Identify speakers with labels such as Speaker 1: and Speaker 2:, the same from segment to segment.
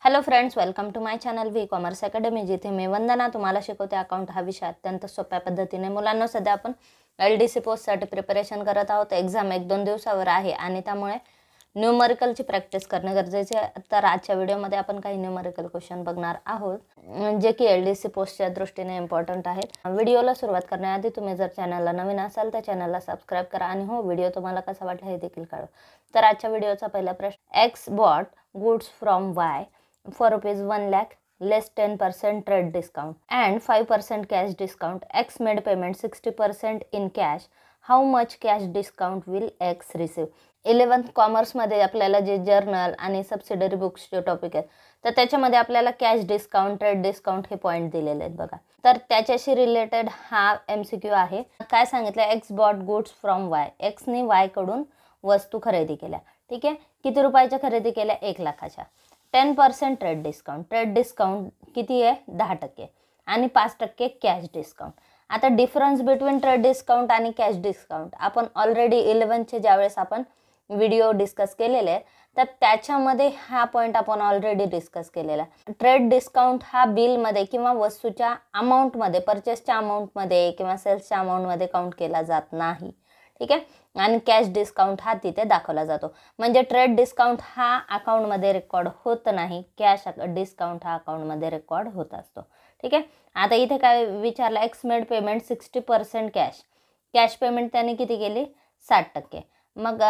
Speaker 1: Hello friends, welcome to my channel V Commerce Academy, जिथे मी वंदना तुम्हाला शिकवते अकाउंट हा विषय अत्यंत सोप्या पद्धतीने. मुलांना सध्या आपण LDC पोस्टसाठी प्रिपरेशन करत आहोत. एक्झाम 1-2 दिवसावर आहे आणि त्यामुळे न्यूमरिकलची प्रॅक्टिस करणे गरजेचे आहे. तर आजच्या व्हिडिओमध्ये आपण काही न्यूमरिकल क्वेश्चन बघणार आहोत, जे की LDC पोस्टच्या दृष्टीने इम्पॉर्टंट आहेत. व्हिडिओला सुरुवात करण्याआधी तुम्ही जर चॅनलला नवीन असाल तर चॅनलला सबस्क्राईब करा आणि हो, व्हिडिओ तुम्हाला कसा वाटला हे देखील कळवा. तर आजच्या व्हिडिओचा पहिला प्रश्न, X bought goods from Y for rupees 1 lakh less 10% trade discount and 5% cash discount. X made payment 60% in cash. How much cash discount will X receive? 11th commerce मध्ये आपल्याला जे जर्नल आणि सबसिडरी बुक्सचे टॉपिक आहेत, तर त्याच्यामध्ये आपल्याला cash discount, trade discount हे point दिलेले आहेत बघा. तर त्याच्याशी रिलेटेड हा MCQ आहे. काय सांगितलं, X bought goods from Y. एक्सने वाय कडून वस्तू खरेदी केल्या. ठीक आहे, किती रुपयाच्या खरेदी केल्या? 1 लाखाच्या. 10% ट्रेड डिस्काउंट. ट्रेड डिस्काउंट किती आहे? 10% आणि 5% कॅश डिस्काउंट. आता डिफरन्स बिटवीन ट्रेड डिस्काउंट आणि कॅश डिस्काउंट आपण ऑलरेडी 11चे ज्यावेळेस आपण व्हिडिओ डिस्कस केलेले आहेत, तर त्याच्यामध्ये हा पॉईंट आपण ऑलरेडी डिस्कस केलेला. ट्रेड डिस्काउंट हा बिलमध्ये किंवा वस्तूच्या अमाऊंटमध्ये, परचेसच्या अमाऊंटमध्ये किंवा सेल्सच्या अमाऊंटमध्ये काउंट केला जात नाही. ठीक आहे, आणि कॅश डिस्काउंट हा तिथे दाखवला जातो. म्हणजे ट्रेड डिस्काउंट हा अकाउंटमध्ये रेकॉर्ड होत नाही, कॅश डिस्काउंट हा अकाउंटमध्ये रेकॉर्ड होत असतो. ठीक आहे, आता इथे काय विचारलं, x made payment 60% cash. Cash payment त्याने किती केली? 60%. मग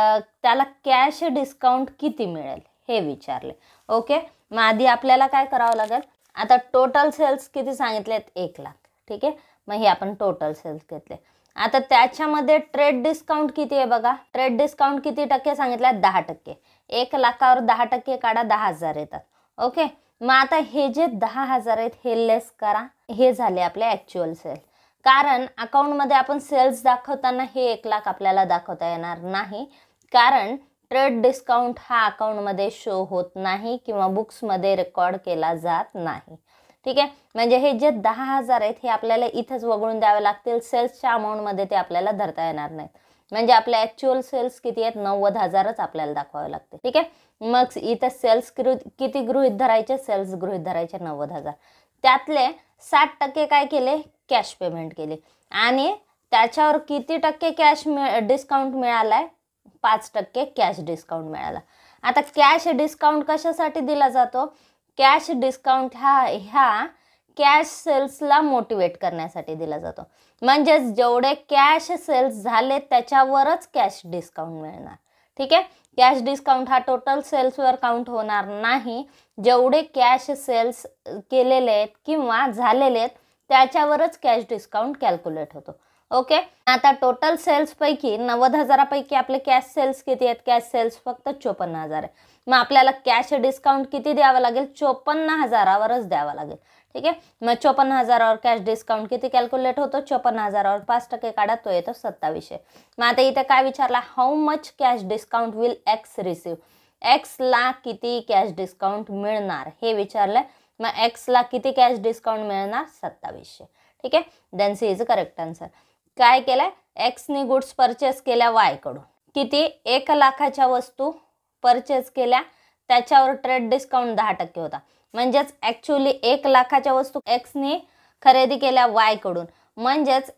Speaker 1: त्याला कॅश डिस्काउंट किती मिळेल हे विचारले. ओके, मग आधी आपल्याला काय करावं लागेल, आता टोटल सेल्स किती सांगितलेत? 1 लाख. ठीक आहे, मग हे आपण टोटल सेल्स घेतले. आता त्याच्यामध्ये ट्रेड डिस्काउंट किती आहे बघा. ट्रेड डिस्काउंट किती टक्के सांगितलं? 10%. 1 लाखावर 10% काढा, 10,000 येतात. ओके, मग आता हे जे 10,000 आहेत हे लेस करा. हे झाले आपले ॲक्च्युअल सेल. कारण अकाउंटमध्ये आपण सेल्स दाखवताना हे 1 लाख आपल्याला दाखवता येणार नाही, कारण ट्रेड डिस्काउंट हा अकाउंटमध्ये शो होत नाही किंवा बुक्समध्ये रेकॉर्ड केला जात नाही. ठीक आहे, म्हणजे हे जे 10,000 आहेत हे आपल्याला इथंच वगळून द्यावे लागतील. सेल्सच्या अमाऊंटमध्ये ते आपल्याला धरता येणार नाहीत. म्हणजे आपले ॲक्च्युअल सेल्स किती आहेत? 90,000च आपल्याला दाखवावे लागते. ठीक आहे, मग इथं सेल्स किती गृहीत धरायचे? सेल्स गृहीत धरायचे 90,000. त्यातले 60% काय केले? कॅश पेमेंट केले. आणि त्याच्यावर किती टक्के कॅश डिस्काउंट मिळालाय? 5% कॅश डिस्काउंट मिळाला. आता कॅश डिस्काउंट कशासाठी दिला जातो? कॅश डिस्काउंट ह्या कॅश सेल्सला मोटिवेट करण्यासाठी दिला जातो. म्हणजेच जेवढे कॅश सेल्स झाले त्याच्यावरच कॅश डिस्काउंट मिळणार. ठीक आहे, कॅश डिस्काउंट हा टोटल सेल्सवर काउंट होणार नाही. जेवढे कॅश सेल्स केलेले आहेत किंवा झालेले आहेत त्याच्यावरच कॅश डिस्काउंट कॅल्क्युलेट होतो. ओके, आता टोटल सेल्स पैकी 90,000पैकी आपले कॅश सेल्स किती आहेत? कॅश सेल्स फक्त 54,000 आहे. मग आपल्याला कॅश डिस्काउंट किती द्यावं लागेल? 54,000वरच द्यावं लागेल. ठीक आहे, मग 54,000वर कॅश डिस्काउंट किती कॅल्क्युलेट होतो? 54,000वर 5% काढा, तो येतो 2700. मग आता इथे काय विचारला, how much cash discount will X receive. एक्सला किती कॅश डिस्काउंट मिळणार हे विचारलंय. मग एक्सला किती कॅश डिस्काउंट मिळणार? 2700. ठीक आहे, then C is correct answer. काय केलंय, एक्सने गुड्स परचेस केल्या वाय कडून. किती? 1 लाखाच्या वस्तू परचेस केल्या, त्याच्यावर ट्रेड डिस्काउंट 10% होता. म्हणजेच ॲक्च्युअली 1 लाखाच्या वस्तू एक्सने खरेदी केल्या वाय कडून. म्हणजेच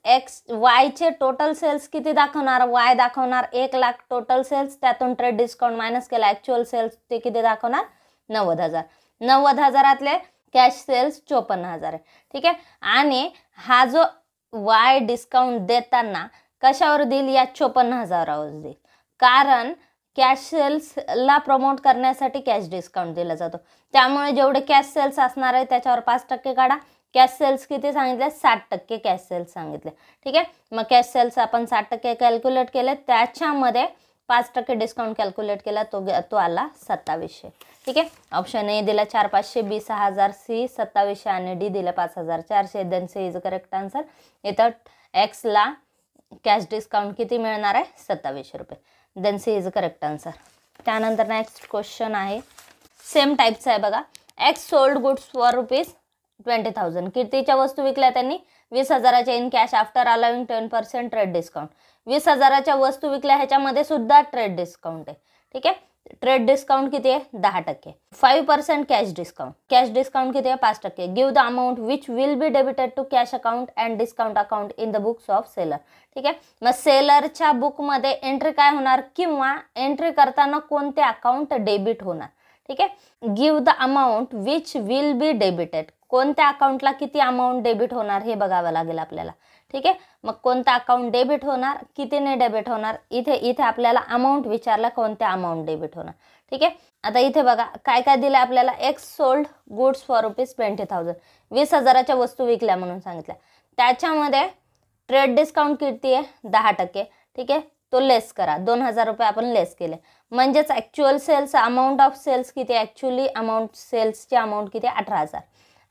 Speaker 1: वायचे टोटल सेल्स किती दाखवणार? वाय दाखवणार 1 लाख टोटल सेल्स, त्यातून ट्रेड डिस्काउंट मायनस केला, ॲक्च्युअल सेल्स ते किती दाखवणार? 90,000. 90,000तले कॅश सेल्स 54,000 आहे. ठीक आहे, आणि हा जो वाय डिस्काउंट देताना कशावर देईल? या 54,000वर देईल. कारण कॅश सेल्सला प्रमोट करण्यासाठी कॅश डिस्काउंट दिला जातो. त्यामुळे जेवढे कॅश सेल्स असणार आहे त्याच्यावर 5% काढा. कॅश सेल्स किती सांगितले? 60% कॅश सेल्स सांगितले. ठीक आहे, मग कॅश सेल्स आपण 60% कॅल्क्युलेट केले, त्याच्यामध्ये 5% डिस्काउंट कॅल्क्युलेट केला, तो आला 2700. ठीक आहे, ऑप्शन ए दिला 4,500, बी 6,000, सी 2700 आणि डी दिला 5,400. Then C is correct answer. इथं एक्सला कॅश डिस्काउंट किती मिळणार आहे? 2700 रुपये. Then C is correct answer. त्यानंतर नेक्स्ट क्वेश्चन आहे, सेम टाईपचा आहे बघा. X sold goods for ₹20,000. कितीच्या वस्तू विकल्या त्यांनी? 20,000च्या in cash after allowing 10% trade discount. 20,000च्या वस्तू विकल्या, ह्याच्यामध्ये सुद्धा ट्रेड डिस्काउंट आहे. ठीक आहे, ट्रेड डिस्काउंट किती आहे 10%. 5% कॅश डिस्काउंट किती आहे 5%. Give the amount which will be debited to cash account and discount account in the books of seller. ठीक आहे, मग सेलरच्या बुकमध्ये एंट्री काय होणार किंवा एंट्री करताना कोणते अकाउंट डेबिट होणार. ठीक आहे, give the amount which will be debited, कोणत्या अकाउंटला किती अमाऊंट डेबिट होणार हे बघावं लागेल आपल्याला. ठीक आहे, मग कोणता अकाउंट डेबिट होणार, कितीने डेबिट होणार, इथे आपल्याला अमाऊंट विचारला कोणत्या अमाऊंट डेबिट होणार. ठीक आहे, आता इथे बघा काय काय दिलं आपल्याला. एक्स सोल्ड गुड्स फॉर ₹20,000, 20,000च्या वस्तू विकल्या म्हणून सांगितल्या. त्याच्यामध्ये ट्रेड डिस्काउंट किती आहे 10%. ठीक आहे, तो लेस करा, 2,000 रुपये आपण लेस केले. म्हणजेच actual sales amount of sales किती, ॲक्च्युअली अमाऊंट सेल्सची अमाऊंट किती 18,000.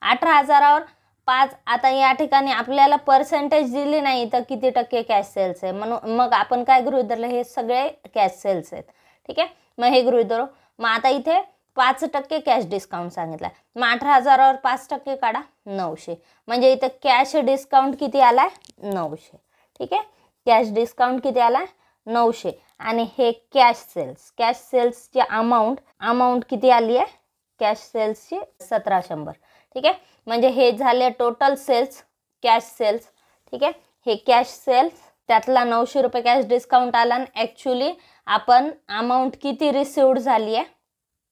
Speaker 1: 18,000वर 5. आता या ठिकाणी आपल्याला पर्सेंटेज दिली नाही तर किती टक्के कॅश सेल्स आहे, म्हणून मग आपण काय गृहीत धरलं, हे सगळे कॅश सेल्स आहेत. ठीक आहे, मग हे गृहीत धरू. मग आता इथे 5% कॅश डिस्काउंट सांगितलं. मग 18,000वर 5% काढा 900. म्हणजे इथे कॅश डिस्काउंट किती आलाय 900. ठीक आहे, कॅश डिस्काउंट किती आलाय 900. आणि हे कॅश सेल्सची अमाऊंट किती आली आहे कॅश सेल्सची 1700. ठीक आहे, म्हणजे हे झाले टोटल सेल्स कॅश सेल्स. ठीक आहे, हे कॅश सेल्स त्यातला 900 रुपये कॅश डिस्काउंट आला आणि ॲक्च्युली आपण अमाऊंट किती रिसिव्ड झाली आहे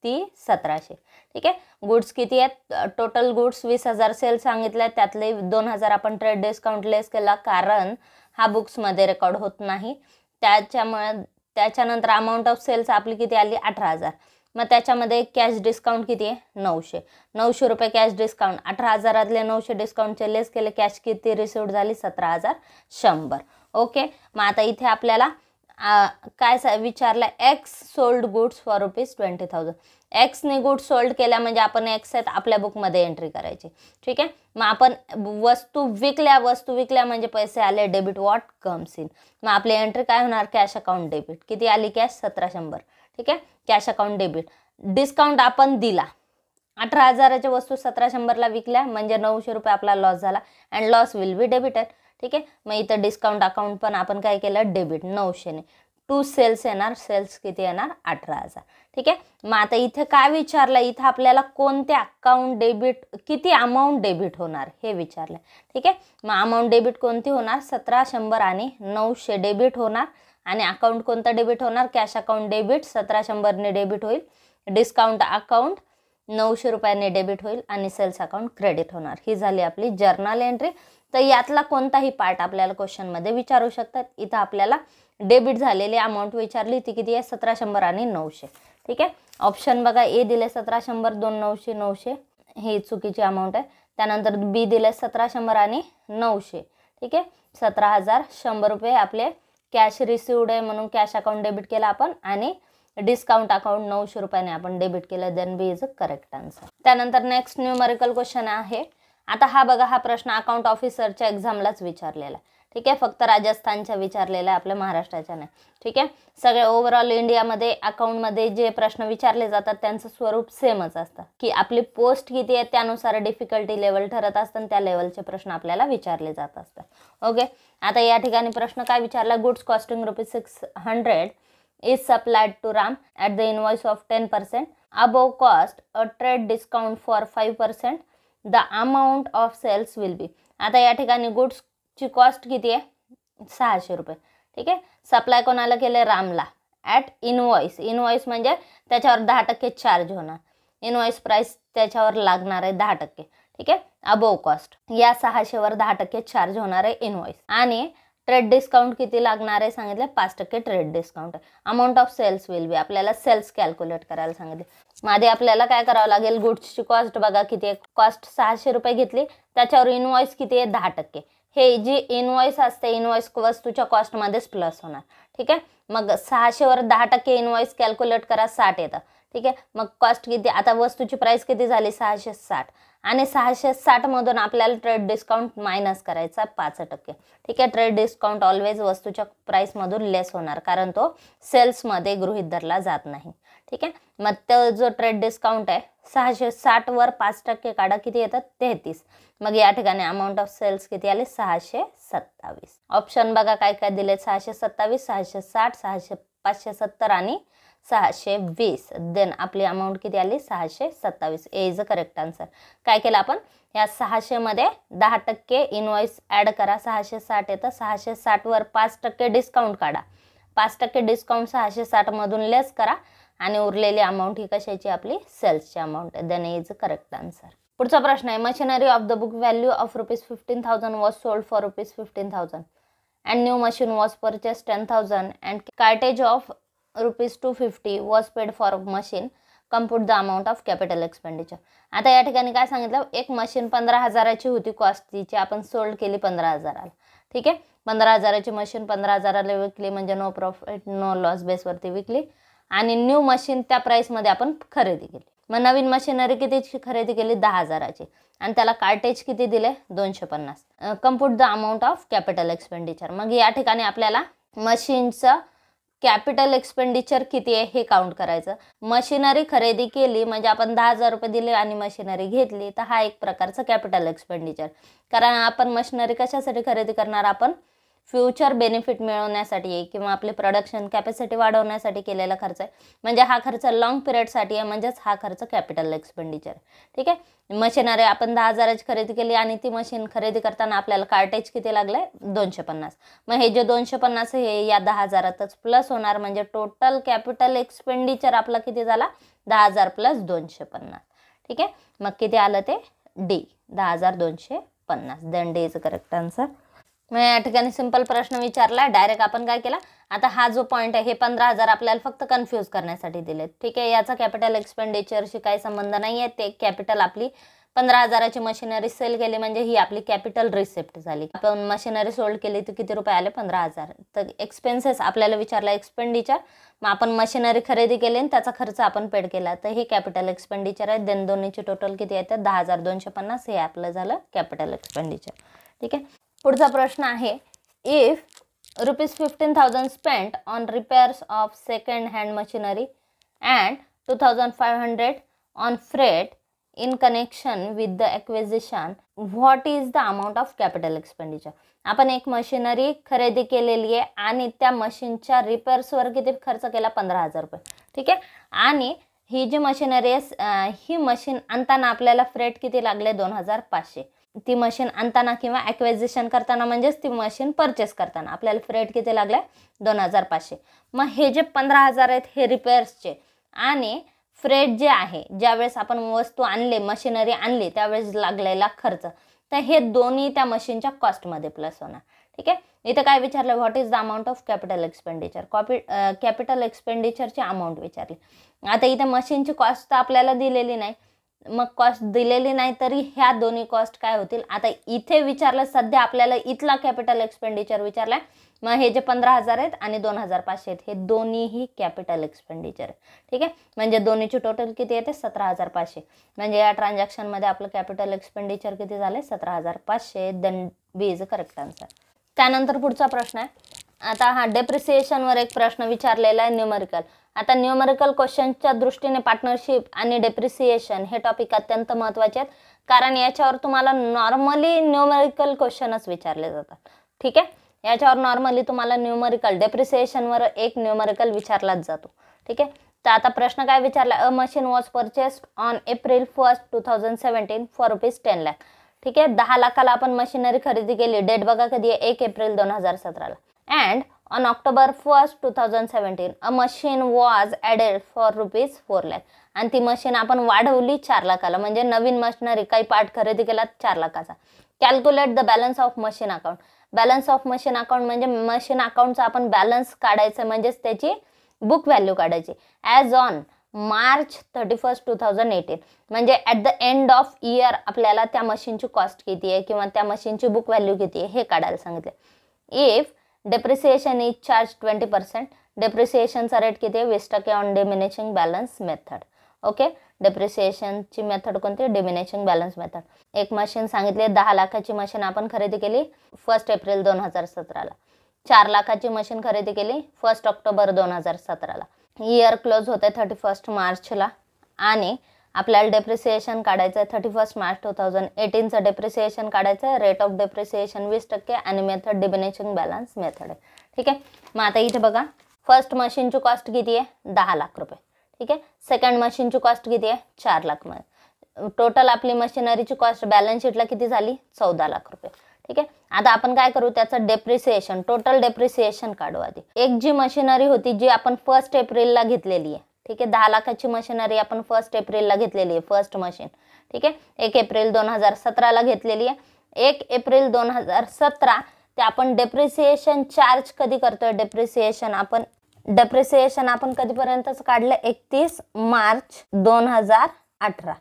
Speaker 1: ती 1700. ठीक आहे, गुड्स किती आहेत, टोटल गुड्स 20,000 सेल सांगितले, त्यातले 2,000 आपण ट्रेड डिस्काउंट लेस केला कारण हा बुक्समध्ये रेकॉर्ड होत नाही. त्याच्यानंतर अमाऊंट ऑफ सेल्स आपली किती आली 18,000. मग त्याच्यामध्ये कॅश डिस्काउंट किती आहे 900 रुपये कॅश डिस्काउंट. 18,000तले 900 डिस्काउंटचे लेस केले, कॅश किती रिसिव्ड झाली 17,100. ओके, मग आता इथे आपल्याला काय विचारलं, एक्स सोल्ड गुड्स फॉर ₹20,000. एक्सने गुड्स सोल्ड केल्या म्हणजे आपण एक्स आहेत आपल्या बुकमध्ये एंट्री करायची. ठीक आहे, मग आपण वस्तू विकल्या म्हणजे पैसे आले डेबिट, व्हॉट कम्स इन. मग आपली एंट्री काय होणार कॅश अकाउंट डेबिट. किती आली कॅश 1700. ठीक आहे, कॅश अकाउंट डेबिट. डिस्काउंट आपण दिला, 18,000च्या वस्तू 1700ला विकल्या म्हणजे 900 रुपये आपला लॉस झाला and loss will be debited. ठीक आहे, मग इथं डिस्काउंट अकाउंट पण आपण काय केलं डेबिट 900ने. टू सेल्स येणार, सेल्स किती येणार 18,000. ठीक आहे, मग आता इथे काय विचारलं, इथं आपल्याला कोणते अकाउंट डेबिट, किती अमाऊंट डेबिट होणार हे विचारलं. ठीक आहे, मग अमाऊंट डेबिट कोणती होणार 1700 आणि 900 डेबिट होणार. आणि अकाउंट कोणतं डेबिट होणार कॅश अकाउंट डेबिट 1700ने डेबिट होईल, डिस्काउंट अकाउंट 900 रुपयांनी डेबिट होईल आणि सेल्स अकाउंट क्रेडिट होणार. ही झाली आपली जर्नल एंट्री. तर यातला कोणताही पार्ट आपल्याला क्वेश्चनमध्ये विचारू शकतात. इथं आपल्याला डेबिट झालेली अमाऊंट विचारली ती किती आहे 1700 आणि 900. ठीक आहे, ऑप्शन बघा ए दिले 1700, 2 900 ही चुकीची अमाऊंट आहे. त्यानंतर बी दिले 1700 आणि 900. ठीक आहे, 17,100 रुपये आपले कॅश रिसिव्ड आहे म्हणून कॅश अकाउंट डेबिट केला आपण आणि डिस्काउंट अकाउंट 900 रुपयाने आपण डेबिट केलं. Then B is a correct answer. त्यानंतर नेक्स्ट न्यूमरिकल क्वेश्चन आहे. आता हा बघा, हा प्रश्न अकाउंट ऑफिसरच्या एक्झामलाच विचारलेला आहे. ठीक आहे, फक्त राजस्थानच्या विचारलेला आहे, आपल्या महाराष्ट्राच्या नाही. ठीक आहे, सगळे ओव्हरऑल इंडियामध्ये अकाउंटमध्ये जे प्रश्न विचारले जातात त्यांचं स्वरूप सेमच असतं की आपली पोस्ट किती आहे त्यानुसार डिफिकल्टी लेवल ठरत असतं आणि त्या लेवलचे प्रश्न आपल्याला विचारले जात असतात. ओके, आता या ठिकाणी प्रश्न काय विचारला, goods costing ₹600 is supplied to Ram at the invoice of 10%. Above cost, a trade discount for 5%. The amount of sales will be. आता या ठिकाणी गुड्सची कॉस्ट किती आहे 600 रुपये. ठीक आहे, सप्लाय कोणाला केले रामला. ॲट इनवॉइस म्हणजे त्याच्यावर 10% चार्ज होणार. इनवॉइस प्राइस त्याच्यावर लागणार आहे 10%. ठीक आहे, अबोव कॉस्ट या 600वर 10% चार्ज होणार आहे इनवॉइस. आणि ट्रेड डिस्काउंट किती लागणार आहे सांगितलं 5% ट्रेड डिस्काउंट आहे. Amount of sales will be, आपल्याला सेल्स कॅल्क्युलेट करायला सांगितले. मध्ये आपल्याला काय करावं लागेल, गुड्सची कॉस्ट बघा किती आहे, कॉस्ट 600 रुपये घेतली, त्याच्यावर इनवॉइस किती आहे 10%. हे जी इनवॉइस असते इनवॉइस वस्तूच्या कॉस्टमध्येच प्लस होणार. ठीक आहे, मग 600वर 10% इनवॉइस कॅल्क्युलेट करा 60 येतं. ठीक आहे, मग कॉस्ट किती, आता वस्तूची प्राइस किती झाली 660 आणि 660 मधून आपल्याला ट्रेड डिस्काउंट मायनस करायचा 5%. ठीक आहे, ट्रेड डिस्काउंट ऑलवेज वस्तूच्या प्राइसमधून लेस होणार कारण तो सेल्समध्ये गृहीत धरला जात नाही. ठीक आहे, मग तो जो ट्रेड डिस्काउंट आहे 660वर 5% काढा किती येतात 33. मग या ठिकाणी अमाऊंट ऑफ सेल्स किती आले 627. ऑप्शन बघा काय काय दिले 627, 660, 570 आणि 620. देन आपली अमाऊंट किती आली 627. ए इज अ करेक्ट आन्सर. काय केलं आपण, या 600 मध्ये 10% इनवॉइस ॲड करा, 660 येतं. 660 वर 5% डिस्काउंट काढा, 5% डिस्काउंट 660 मधून लेस करा आणि उरलेली अमाऊंट ही कशाची आपली सेल्सची अमाऊंट आहे. Then is a correct answer. पुढचा प्रश्न आहे, machinery of the book value of ₹15,000 was sold for ₹15,000 and new machine was purchase 10,000 and cartage of ₹250 was paid for machine. Compute the amount of capital expenditure. आता या ठिकाणी काय सांगितलं, एक machine 15,000ची होती कॉस्ट, तिची आपण सोल्ड केली 15,000ला. ठीक आहे, 15,000ची मशीन 15,000ला विकली, म्हणजे नो प्रॉफिट नो लॉस बेसवरती विकली. आणि न्यू मशीन त्या प्राईसमध्ये आपण खरेदी केली. मग नवीन मशिनरी कितीची खरेदी केली, 10,000ची, आणि त्याला कार्टेज किती दिले, 250. Compute the amount of capital expenditure. मग या ठिकाणी आपल्याला मशीनचं कॅपिटल एक्सपेंडिचर किती आहे हे काउंट करायचं. मशिनरी खरेदी केली म्हणजे आपण 10,000 रुपये दिले आणि मशिनरी घेतली, तर हा एक प्रकारचा कॅपिटल एक्सपेंडिचर. कारण आपण मशिनरी कशासाठी खरेदी करणार, आपण फ्युचर बेनिफिट मिळवण्यासाठी आहे किंवा आपली प्रोडक्शन कॅपॅसिटी वाढवण्यासाठी केलेला खर्च आहे. म्हणजे हा खर्च लॉंग पिरियडसाठी आहे, म्हणजेच हा खर्च कॅपिटल एक्सपेंडिचर. ठीक आहे, मशिनरी आपण 10,000ची खरेदी केली आणि ती मशीन खरेदी करताना आपल्याला कार्टेज किती लागले, 250. मग हे जे 250 हे या 10,000तच प्लस होणार, म्हणजे टोटल कॅपिटल एक्सपेंडिचर आपला किती झाला, 10,000 + 250. ठीक आहे, मग किती आलं ते D, 10,250. Then D is correct answer. मग या ठिकाणी सिंपल प्रश्न विचारला, डायरेक्ट आपण काय केला, आता हा जो पॉईंट आहे हे 15,000 आपल्याला फक्त कन्फ्यूज करण्यासाठी दिले. ठीक आहे, याचा कॅपिटल एक्सपेंडिचरशी काही संबंध नाही आहे. ते कॅपिटल आपली 15,000ची मशिनरी सेल केली म्हणजे ही आपली कॅपिटल रिसिप्ट झाली. आपण मशिनरी सोल्ड केली तर किती रुपये आले, 15,000. तर एक्सपेन्सेस आपल्याला विचारला एक्सपेंडिचर, मग आपण मशिनरी खरेदी केली आणि त्याचा खर्च आपण पेड केला, तर हे कॅपिटल एक्सपेंडिचर आहे. देन दोन्हीची टोटल किती येतं, 10,250. हे आपलं झालं कॅपिटल एक्सपेंडिचर. ठीक आहे, पुढचा प्रश्न आहे, if ₹15,000 spent on repairs of second hand machinery and 2,500 on freight in connection with the acquisition, what is the amount of capital expenditure. आपण एक मशिनरी खरेदी केलेली आहे आणि त्या मशीनच्या रिपेअर्सवर किती खर्च केला, 15,000 रुपये. ठीक आहे, आणि ही जी मशिनरी आहे ही मशीन आणताना आपल्याला फ्रेट किती लागले, 2,500. ती मशीन आणताना किंवा ॲक्विजिशन करताना म्हणजेच ती मशीन परचेस करताना आपल्याला फ्रेट किती लागले, 2,500. मग हे जे 15,000 आहेत हे रिपेअर्सचे, आणि फ्रेट जे आहे ज्यावेळेस आपण वस्तू आणले मशिनरी आणली त्यावेळेस लागलेला खर्च, तर हे दोन्ही त्या मशीनच्या कॉस्टमध्ये प्लस होणार. ठीक आहे, इथं काय विचारलं, what is the amount of capital expenditure. Capital एक्सपेंडिचरची अमाऊंट विचारली. आता इथे मशीनची कॉस्ट तर आपल्याला दिलेली नाही, मग कॉस्ट दिलेली नाही तरी ह्या दोन्ही कॉस्ट काय होतील. आता इथे विचारलं सध्या आपल्याला इथला कॅपिटल एक्सपेंडिचर विचारलाय, मग हे जे 15,000 आहेत आणि 2,500 आहेत हे दोन्हीही कॅपिटल एक्सपेंडिचर आहे. ठीक आहे, म्हणजे दोन्हीची टोटल किती येते, 17,500. म्हणजे या ट्रान्झॅक्शनमध्ये आपलं कॅपिटल एक्सपेंडिचर किती झाले, 17,500. Then B is a correct answer. त्यानंतर पुढचा प्रश्न आहे, आता हा डेप्रिसिएशनवर एक प्रश्न विचारलेला आहे, न्यूमरिकल. आता न्यूमरिकल क्वेश्चनच्या दृष्टीने पार्टनरशिप आणि डेप्रिसिएशन हे टॉपिक अत्यंत महत्त्वाचे आहेत, कारण याच्यावर तुम्हाला नॉर्मली न्यूमरिकल क्वेश्चनच विचारले जातात. ठीक आहे, याच्यावर नॉर्मली तुम्हाला न्यूमरिकल डेप्रिसिएशनवर एक न्यूमरिकल विचारलाच जातो. ठीक आहे, तर आता प्रश्न काय विचारला, अ machine was purchased on April 1, 2017 for ₹10 lakh. ठीक आहे, 10 लाखाला आपण मशिनरी खरेदी केली. डेट बघा कधी आहे, 1 एप्रिल 2017ला. And on October 1, 2017 a machine was added for ₹4 lakh. आणि ती मशीन आपण वाढवली 4 लाखाला, म्हणजे नवीन मशिनरी काही पार्ट खरेदी केला 4 लाखाचा. Calculate the balance of machine account. Balance of machine account म्हणजे मशीन अकाउंटचा आपण बॅलन्स काढायचं, म्हणजेच त्याची बुक व्हॅल्यू काढायची. ॲज ऑन March 31, 2018 म्हणजे at the end of year आपल्याला त्या मशीनची कॉस्ट किती आहे किंवा त्या मशीनची बुक व्हॅल्यू किती आहे हे काढायला सांगितले. इफ डेप्रिसिएशन इज चार्ज 20%, डेप्रिसिएशनचा रेट किती आहे, 20% on diminishing balance method. Okay, डेप्रिसिएशनची मेथड कोणती, डिमिनिशिंग बॅलन्स मेथड. एक मशीन सांगितले 10 लाखाची मशीन आपण खरेदी केली 1 एप्रिल 2017ला. 4 लाखाची मशीन खरेदी केली 1 ऑक्टोबर 2017ला. इयर क्लोज होते 31 मार्चला आणि आपल्याला डेप्रिसिएशन काढायचं आहे 31 मार्च 2018चं डेप्रिसिएशन काढायचं आहे. रेट ऑफ डेप्रिसिएशन 20% आणि मेथड डिमिनिशिंग बॅलन्स मेथड आहे. ठीक आहे, मग आता इथे बघा फर्स्ट मशीनची कॉस्ट किती आहे 10 लाख रुपये, ठीक आहे. सेकंड मशीनची कॉस्ट किती आहे 4 लाख. टोटल आपली मशिनरीची कॉस्ट बॅलन्स शीटला किती झाली 14 लाख रुपये, ठीक आहे. आता आपण काय करू, त्याचं डेप्रिसिएशन, टोटल डेप्रिसिएशन काढू आधी. एक जी मशिनरी होती जी आपण 1 एप्रिलला घेतलेली आहे, ठीक आहे. 10 लाखाची मशिनरी आपण 1 एप्रिलला घेतलेली आहे, फर्स्ट मशीन, ठीक आहे. 1 एप्रिल 2017ला घेतलेली आहे. 1 एप्रिल 2017 ते आपण डेप्रिसिएशन चार्ज कधी करतोय, डेप्रिसिएशन आपण कधीपर्यंतच काढलं 31 मार्च 2018,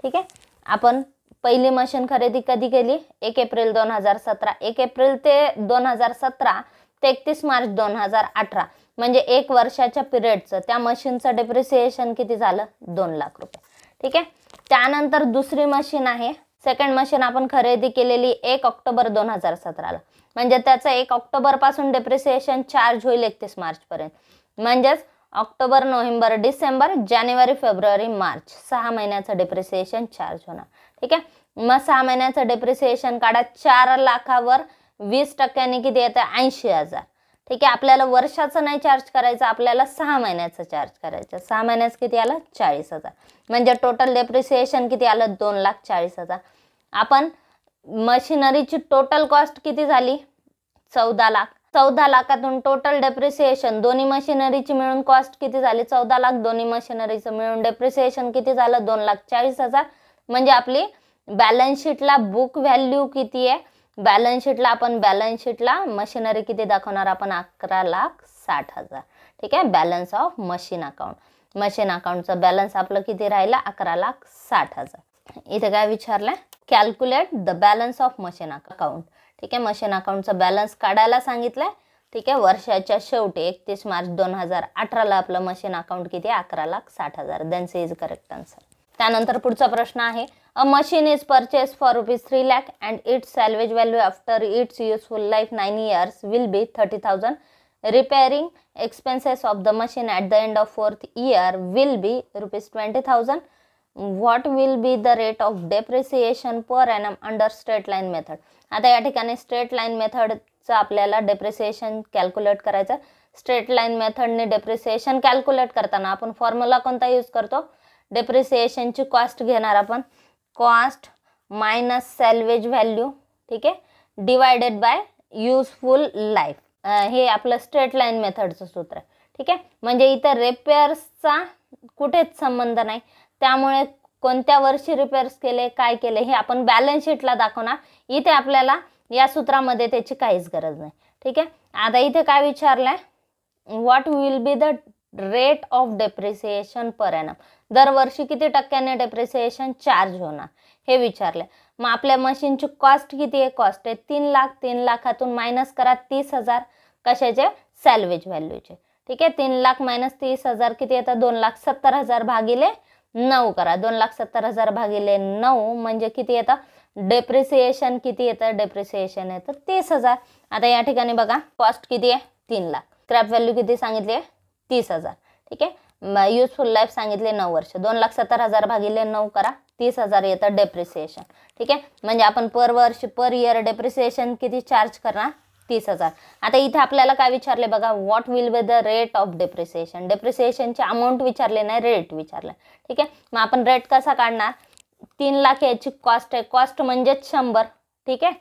Speaker 1: ठीक आहे. आपण पहिली मशीन खरेदी कधी केली 1 एप्रिल 2017. 1 एप्रिल ते 2017 ते 31 मार्च 2018 म्हणजे 1 वर्षाच्या पिरियडचं त्या मशीनचं डेप्रिसिएशन किती झालं 2 लाख रुपये, ठीक आहे. त्यानंतर दुसरी मशीन आहे, सेकंड मशीन आपण खरेदी केलेली 1 ऑक्टोबर 2017ला, म्हणजे त्याचं 1 ऑक्टोबर पासून डेप्रिसिएशन चार्ज होईल 31 मार्च पर्यंत. म्हणजेच ऑक्टोबर, नोव्हेंबर, डिसेंबर, जानेवारी, फेब्रुवारी, मार्च 6 महिन्याचं डेप्रिसिएशन चार्ज होणार, ठीक आहे. मग 6 महिन्याचं डेप्रिसिएशन काढा. 4 लाखावर 20% किती येतं 80,000, ठीक आहे. आपल्याला वर्षाचं नाही चार्ज करायचं, आपल्याला 6 महिन्याचं चार्ज करायचं. 6 महिन्याचं किती आलं 40,000, म्हणजे टोटल डेप्रिसिएशन किती आलं 2,40,000. आपण मशिनरीची टोटल कॉस्ट किती झाली 14 लाख. 14 लाखातून टोटल डेप्रिसिएशन दोन्ही मशिनरीची मिळून कॉस्ट किती झाली 14 लाख. दोन्ही मशिनरीचं मिळून डेप्रिसिएशन किती झालं 2,40,000. म्हणजे आपली बॅलन्स शीटला बुक व्हॅल्यू किती आहे, बॅलन्स शीटला मशिनरी किती दाखवणार आपण 11,60,000, ठीक आहे. बॅलन्स ऑफ मशीन अकाउंटचं बॅलन्स आपलं किती राहिलं 11,60,000. इथे काय विचारलंय, calculate the balance of machine account, ठीक आहे. मशीन अकाउंटचं बॅलन्स काढायला सांगितलंय, ठीक आहे. वर्षाच्या शेवटी 31 मार्च 2018ला आपलं मशीन अकाउंट किती 11,60,000. Then C is correct answer. त्यानंतर पुढचा प्रश्न आहे, a machine is purchase for ₹3 lakh and it's salvage value after its useful life 9 years will be 30,000. Repairing expenses of the machine at the end of 4th year will be ₹20,000. What will be the rate of depreciation per annum under straight line method. आता या ठिकाणी straight line मेथडचं आपल्याला depreciation calculate करायचं. Straight line मेथडने depreciation calculate करताना आपण formula कोणता use करतो, डेप्रिसिएशनची कॉस्ट घेणार आपण, कॉस्ट मायनस सॅल्वेज व्हॅल्यू, ठीक आहे, डिवायडेड बाय युजफुल लाईफ. हे आपलं स्ट्रेट लाईन मेथडचं सूत्र आहे, ठीक आहे. म्हणजे इथं रिपेअर्सचा कुठेच संबंध नाही, त्यामुळे कोणत्या वर्षी रिपेअर्स केले काय केले हे आपण बॅलन्स शीटला दाखवणार. इथे आपल्याला या सूत्रामध्ये त्याची काहीच गरज नाही, ठीक आहे. आता इथे काय विचारलंय, what will be the rate of depreciation per annum, दरवर्षी किती टक्क्याने डेप्रिसिएशन चार्ज होणार हे विचारलंय. मग आपल्या मशीनची कॉस्ट किती आहे, कॉस्ट आहे 3 लाख. 3 लाखातून मायनस करा 30,000 कशाचे सॅल्वेज व्हॅल्यूचे, ठीक आहे. 3 लाख मायनस 30,000 किती येतं 2,70,000 भागिले 9 करा. 2,70,000 भागिले 9 म्हणजे किती येतं डेप्रिसिएशन, किती येतं डेप्रिसिएशन येतं 30,000. आता या ठिकाणी बघा कॉस्ट किती आहे 3 लाख, स्क्रॅप व्हॅल्यू किती सांगितली आहे 30,000, ठीक आहे. युजफुल लाईफ सांगितले 9 वर्ष. 2,70,000 भागिले 9 करा 30,000 येतं डेप्रिसिएशन, ठीक आहे. म्हणजे आपण पर इयर डेप्रिसिएशन किती चार्ज करणार 30,000. आता इथे आपल्याला काय विचारले बघा, what will be the rate of depreciation. डेप्रिसिएशनचे अमाऊंट विचारले नाही, रेट विचारलं, ठीक आहे. मग आपण रेट कसा काढणार, 3 लाख याची कॉस्ट आहे, कॉस्ट म्हणजेच 100, ठीक आहे.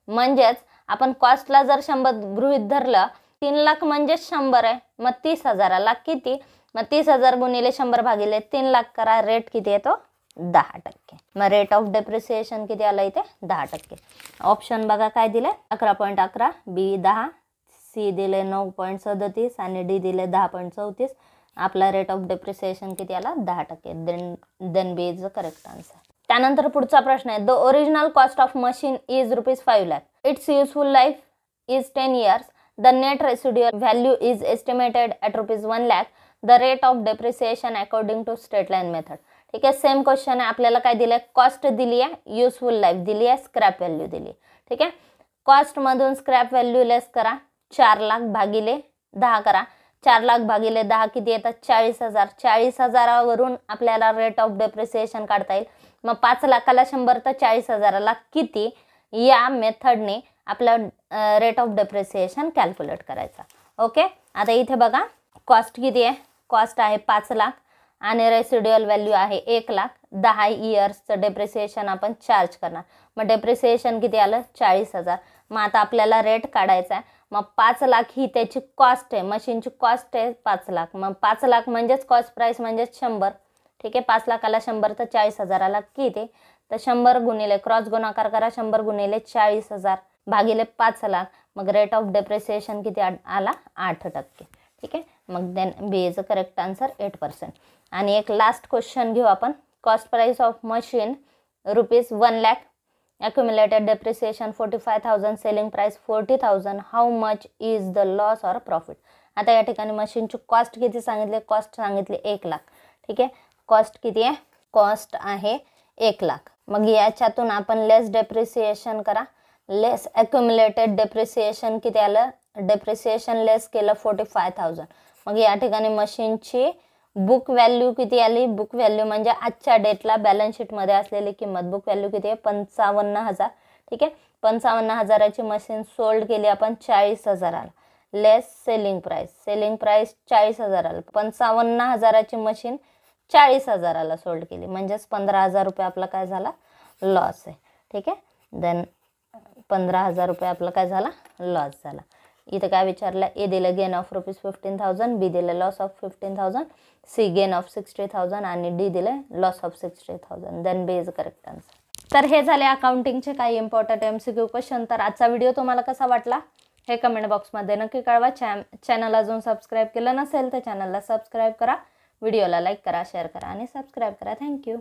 Speaker 1: म्हणजेच आपण कॉस्टला जर 100 गृहीत धरलं, 3 लाख म्हणजेच 100 आहे. मग 30,000ला किती, मग 30,000 गुणिले 100 भागिले 3 लाख करा. रेट किती येतो 10%. मग रेट ऑफ डेप्रिसिएशन किती आलं इथे 10%. ऑप्शन बघा काय दिले 11.11, बी 10, सी दिले 9.37 आणि डी दिले 10.34. आपला रेट ऑफ डेप्रिसिएशन किती आला 10%. Then B is the correct answer. त्यानंतर पुढचा प्रश्न आहे, the original cost of machine is ₹5 lakh. Its useful life is 10 years. The net residual value is estimated at ₹1 lakh. The rate of depreciation according to straight line method. ठीक आहे. Same question आहे. आपल्याला काय दिलंय, कॉस्ट दिली आहे, useful life दिली आहे, स्क्रॅप व्हॅल्यू दिली आहे, ठीक आहे. कॉस्ट मधून स्क्रॅप व्हॅल्यू लेस करा, 4 लाख भागिले 10 करा. 4 लाख भागिले 10 किती येतात 40,000. 40,000वरून आपल्याला रेट ऑफ डेप्रिसिएशन काढता येईल. मग 5 लाखाला 100 तर 40,000ला किती, या मेथडने आपला रेट ऑफ डेप्रिसिएशन कॅल्क्युलेट करायचा. ओके. आता इथे बघा कॉस्ट किती आहे, कॉस्ट आहे 5 लाख आणि रेसिड्युअल व्हॅल्यू आहे 1 लाख. 10 इयर्सचं डेप्रिसिएशन आपण चार्ज करणार. मग डेप्रिसिएशन किती आलं, 40,000. मग आता आपल्याला रेट काढायचा आहे. मग 5 लाख ही त्याची कॉस्ट आहे, मशीनची कॉस्ट आहे 5 लाख. मग 5 लाख म्हणजेच कॉस्ट प्राईस म्हणजेच 100. ठीक आहे, 5 लाखाला 100 तर 40,000ला किती, तर 100 गुणिले क्रॉस गुणाकार करा, 100 गुणिले 40,000 भागिले 5 लाख. मग रेट ऑफ डेप्रिसिएशन किती आला, 8%. ठीक आहे, मग then B is a correct answer 8%. आणि एक लास्ट क्वेश्चन घेऊ आपण. Cost price of machine ₹1 lakh, accumulated depreciation 45,000, selling price 40,000. How much is the loss or profit. आता या ठिकाणी मशीनची कॉस्ट किती सांगितली, कॉस्ट सांगितली 1 लाख. ठीक आहे, कॉस्ट किती आहे, कॉस्ट आहे 1 लाख. मग याच्यातून आपण लेस डेप्रिसिएशन करा, लेस ॲक्युम्युलेटेड डेप्रिसिएशन किती आलं, डेप्रिसिएशन लेस केलं 45,000. मग या ठिकाणी मशीनची बुक व्हॅल्यू किती आली, बुक व्हॅल्यू म्हणजे आजच्या डेटला बॅलन्स शीटमध्ये असलेली किंमत. बुक व्हॅल्यू किती आहे, 55,000. ठीक आहे, 55,000ची मशीन सोल्ड केली आपण 40,000ला. Less selling price, selling price 40,000ला. 55,000ची मशीन 40,000ला सोल्ड केली, म्हणजेच 15,000 रुपये आपला काय झाला, लॉस आहे. ठीक आहे, देन 15,000 रुपये आपला काय झाला, लॉस झाला. इथं काय विचारलं, ए दिलं गेन ऑफ ₹15,000, बी दिलं loss of 15,000, C gain of 60,000 आणि डी दिलं loss of 60,000. Then B is correct answer. तर हे झाले अकाउंटिंगचे काही इम्पॉर्टंट MCQ क्वेश्चन. तर आजचा व्हिडिओ तुम्हाला कसा वाटला हे कमेंट बॉक्समध्ये नक्की कळवा. चॅनल अजून सबस्क्राईब केलं नसेल तर चॅनलला सबस्क्राईब करा, व्हिडिओला लाईक करा, शेअर करा आणि सबस्क्राईब करा. थँक्यू.